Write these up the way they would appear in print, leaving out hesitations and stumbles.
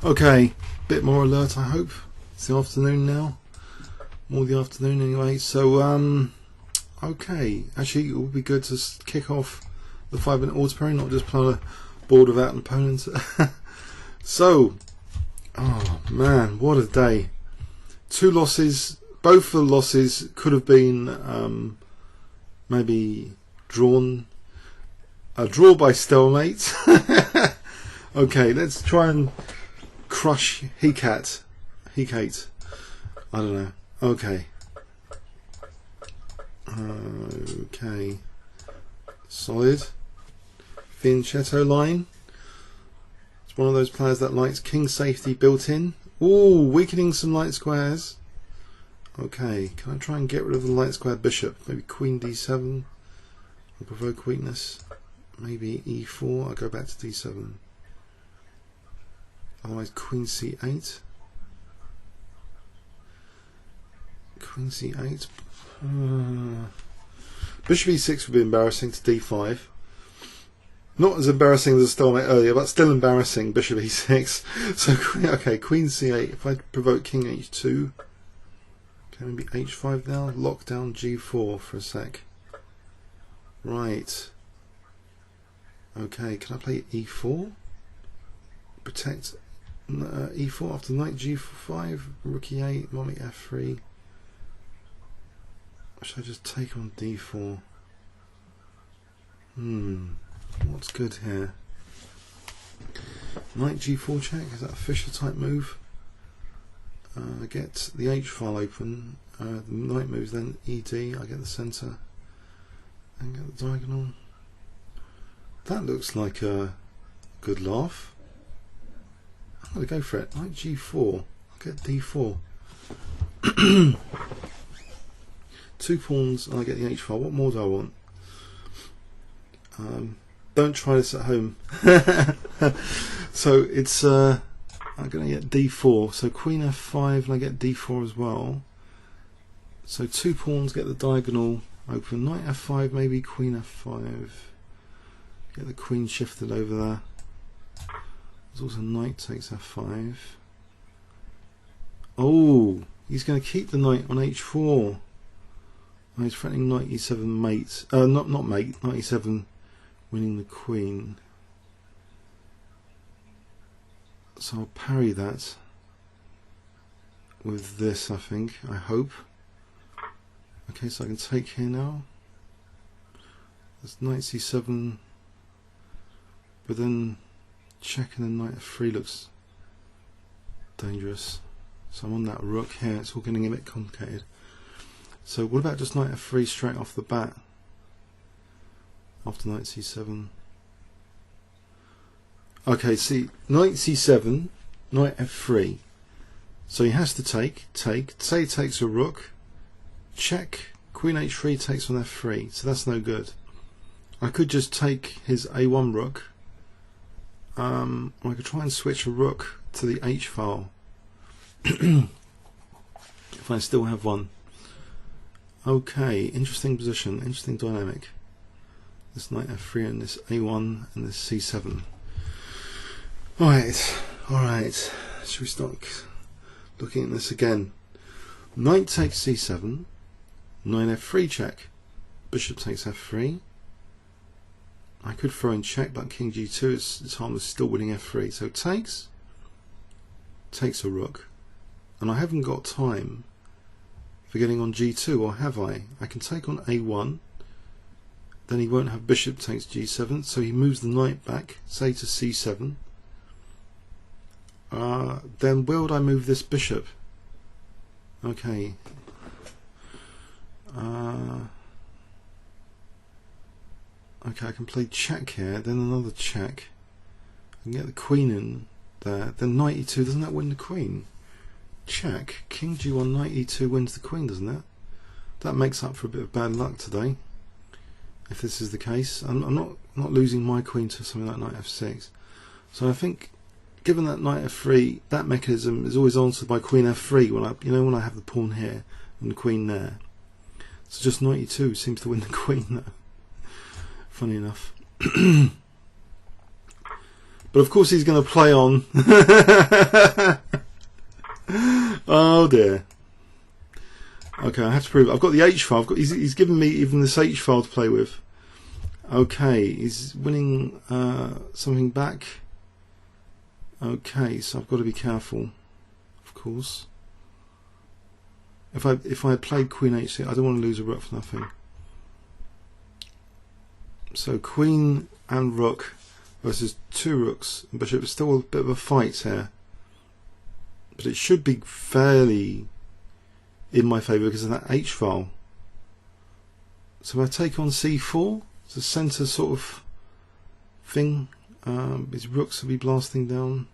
Okay, bit more alert I hope. It's the afternoon now. More the afternoon anyway. So okay, actually it would be good to kick off the 5-minute auto parry, not just play a board without an opponent. So, oh man, what a day. 2 losses, both of the losses could have been maybe drawn. A draw by stalemate. Okay, let's try and crush Hekate. I don't know. Okay. Okay. Solid. Fianchetto line. It's one of those players that likes king safety built in. Ooh, weakening some light squares. Okay, can I try and get rid of the light square bishop? Maybe queen d7. Or provoke weakness. Maybe e4. I'll go back to d7. Otherwise queen c8. Queen c8. Bishop e6 would be embarrassing to d5. Not as embarrassing as a stalemate earlier, but still embarrassing. Bishop e6. So okay, queen c8. If I provoke king h2, okay, maybe h5 now. Lock down g4 for a sec. Right. Okay, can I play e4? Protect e4 after knight g5, rook e8, mommy f3. Should I just take on d4? What's good here? Knight g4 check, is that a Fischer type move? Get the h file open, the knight moves, then ed, I get the centre, and get the diagonal. That looks like a good laugh. I'm going to go for it. Knight g4. I'll get d4. 2 pawns and I get the h file. What more do I want? Don't try this at home. So it's I'm going to get d4. So queen f5 and I get d4 as well. So 2 pawns get the diagonal open. Knight f5, maybe queen f5. Get the queen shifted over there. There's also knight takes f5. Oh, he's going to keep the knight on h4. Oh, he's threatening knight e7 mate. Not mate. Knight e7 winning the queen. So I'll parry that with this, I think. I hope. Okay, so I can take here now. There's knight c7. But then checking the knight f3 looks dangerous. So I'm on that rook here, it's all getting a bit complicated. So what about just knight f3 straight off the bat? After knight c7. Okay, see, knight c7, knight f3. So he has to take, say he takes a rook, check, queen h3 takes on f3, so that's no good. I could just take his a1 rook. I could try and switch a rook to the h file if I still have one. Okay, interesting position, interesting dynamic. This knight f3 and this a1 and this c7. Alright, should we start looking at this again? Knight takes c7, knight f3 check, bishop takes f3. I could throw in check, but king g2 is harmless, still winning f3. So takes a rook, and I haven't got time for getting on g2, or have I? I can take on a1, then he won't have bishop takes g7, so he moves the knight back, say to c7. Then where would I move this bishop? Okay. Okay, I can play check here, then another check. I can get the queen in there. Then knight e2, doesn't that win the queen? Check. King g1, knight e2 wins the queen, doesn't it? That makes up for a bit of bad luck today, if this is the case. I'm not losing my queen to something like knight f6. So I think, given that knight f3, that mechanism is always answered by queen f3 when I have the pawn here and the queen there. So just knight e2 seems to win the queen though. Funny enough. But of course he's going to play on. Oh dear. Okay, I have to prove it. I've got the H file. He's given me even this H file to play with. Okay, he's winning something back. Okay, so I've got to be careful, of course. If I had played Queen H6, I don't want to lose a rook for nothing. So Queen and Rook versus 2 rooks and Bishop. It's still a bit of a fight here, but it should be fairly in my favour because of that H file. So I take on C4. It's a centre sort of thing. His rooks will be blasting down.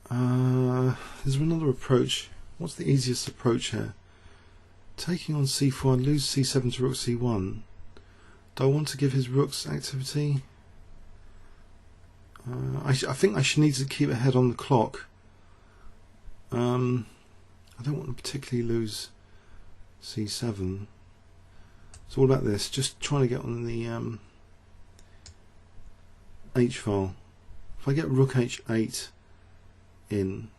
There's another approach. What's the easiest approach here? Taking on C4 and lose C7 to Rook C1. Do I want to give his rooks activity? I think I should need to keep ahead on the clock. I don't want to particularly lose C7. So what about this? Just trying to get on the H file. If I get Rook H8 in,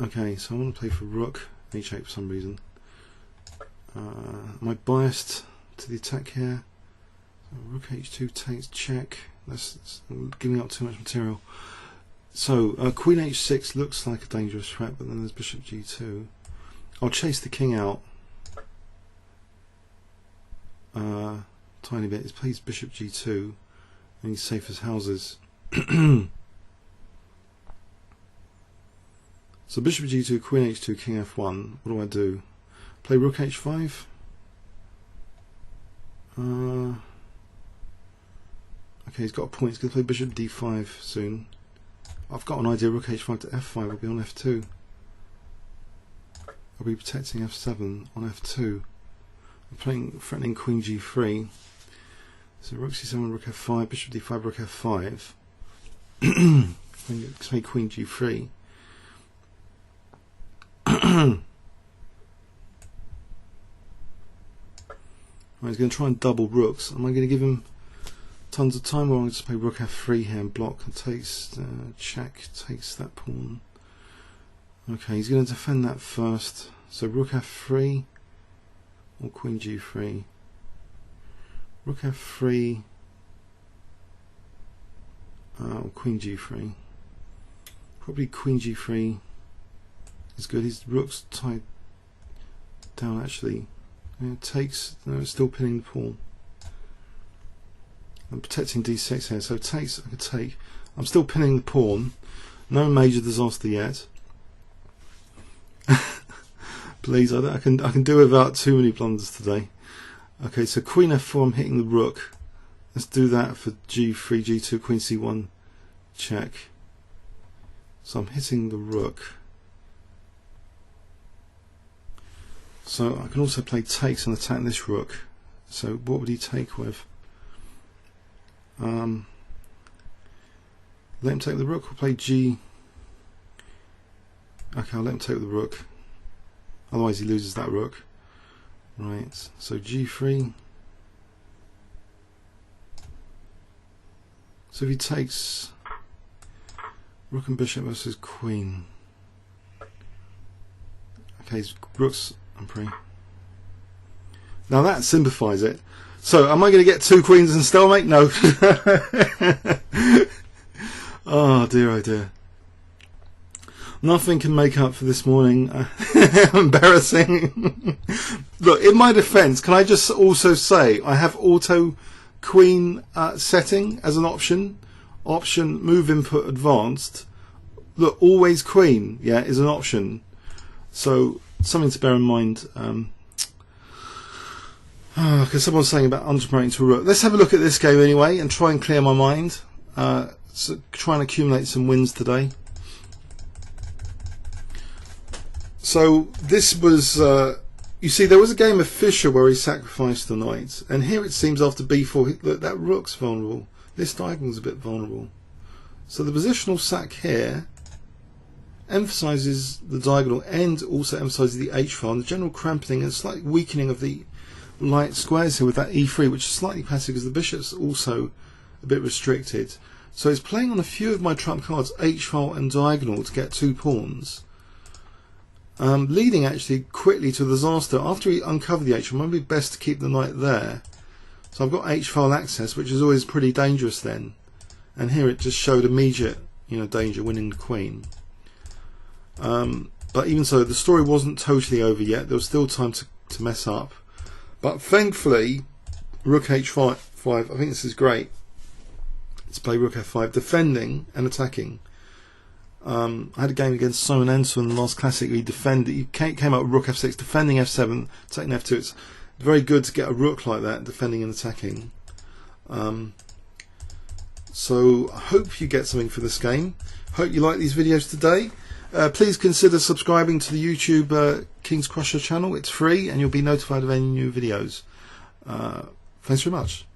okay, so I want to play for Rook H8 for some reason. Am I biased to the attack here? So Rook H2 takes check. That's giving up too much material. So Queen H6 looks like a dangerous threat, but then there's Bishop G2. I'll chase the king out tiny bit. He plays Bishop G2 and he's safe as houses. So Bishop G2, Queen H2, King F1. What do I do? Play Rook H5. Okay, he's got a point. He's going to play Bishop D5 soon. I've got an idea. Rook H5 to F5 will be on F2. I'll be protecting F7 on F2. I'm threatening Queen G3. So Rook C7, Rook F5, Bishop D5, Rook F5. Let's play Queen G3. He's going to try and double rooks. Am I going to give him tons of time, or I'm going to just play Rook F3 here and block and takes check, takes that pawn. Okay, he's going to defend that first. So Rook F3 or Queen G3. Rook F3 or Queen G3. Probably Queen G3 is good. His rook's tied down actually. Takes, no, it's still pinning the pawn. I'm protecting D6 here, so takes, I could take. I'm still pinning the pawn. No major disaster yet. Please, I can do without too many blunders today. Okay, so Queen F4, I'm hitting the rook. Let's do that for G3, G2, Queen C1, check. So I'm hitting the rook. So I can also play takes and attack this rook. So what would he take with? Let him take the rook or play G. Okay, I'll let him take the rook. Otherwise he loses that rook. Right, so G3. So if he takes rook and bishop versus queen. Okay, his rook's and pre. Now that simplifies it. So am I going to get 2 queens and stalemate? No. Oh dear, oh dear. Nothing can make up for this morning. Embarrassing. Look, in my defense, can I just also say I have auto queen setting as an option. Option move input advanced. Look, always queen, yeah, is an option. So something to bear in mind. Because someone's saying about underpromoting to a rook. Let's have a look at this game anyway and try and clear my mind. So try and accumulate some wins today. So this was, you see, there was a game of Fischer where he sacrificed the knight, and here it seems after b4, look, that rook's vulnerable. This diagonal's a bit vulnerable. So the positional sack here emphasises the diagonal and also emphasises the h file and the general cramping and slight weakening of the light squares here with that e3, which is slightly passive because the bishop's also a bit restricted. So it's playing on a few of my trump cards, h-file and diagonal, to get 2 pawns. Leading actually quickly to disaster. After he uncovered the h-file, it might be best to keep the knight there. So I've got h-file access, which is always pretty dangerous then. And here it just showed immediate, danger, winning the queen. But even so, the story wasn't totally over yet. There was still time to mess up. But thankfully, rook h5, I think this is great. Let's play rook f5, defending and attacking. I had a game against Simon Anson in the last classic. He came out with rook f6, defending f7, attacking f2. It's very good to get a rook like that, defending and attacking. So I hope you get something for this game. Hope you like these videos today. Please consider subscribing to the YouTube KingsCrusher channel. It's free and you'll be notified of any new videos. Thanks very much.